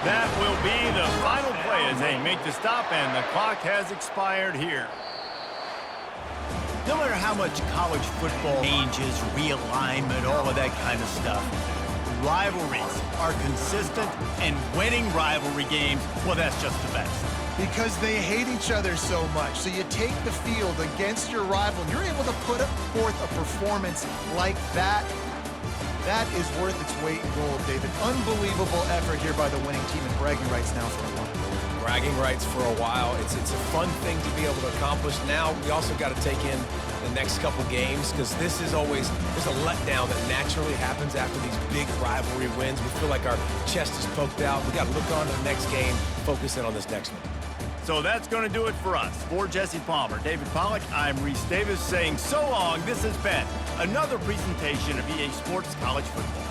That will be the final play as they make the stop, and the clock has expired here. No matter how much college football changes, realignment, all of that kind of stuff, rivalries are consistent, and winning rivalry games, well, that's just the best.
Because they hate each other so much. So you take the field against your rival, and you're able to put forth a performance like that. That is worth its weight in gold, David. Unbelievable effort here by the winning team, and bragging rights now for a while.
Bragging rights for a while. It's a fun thing to be able to accomplish. Now we also got to take in the next couple games, because this is always, there's a letdown that naturally happens after these big rivalry wins. We feel like our chest is poked out. We got to look on to the next game, focus in on this next one.
So that's going to do it for us. For Jesse Palmer, David Pollack, I'm Reese Davis saying so long. This has been another presentation of EA Sports College Football.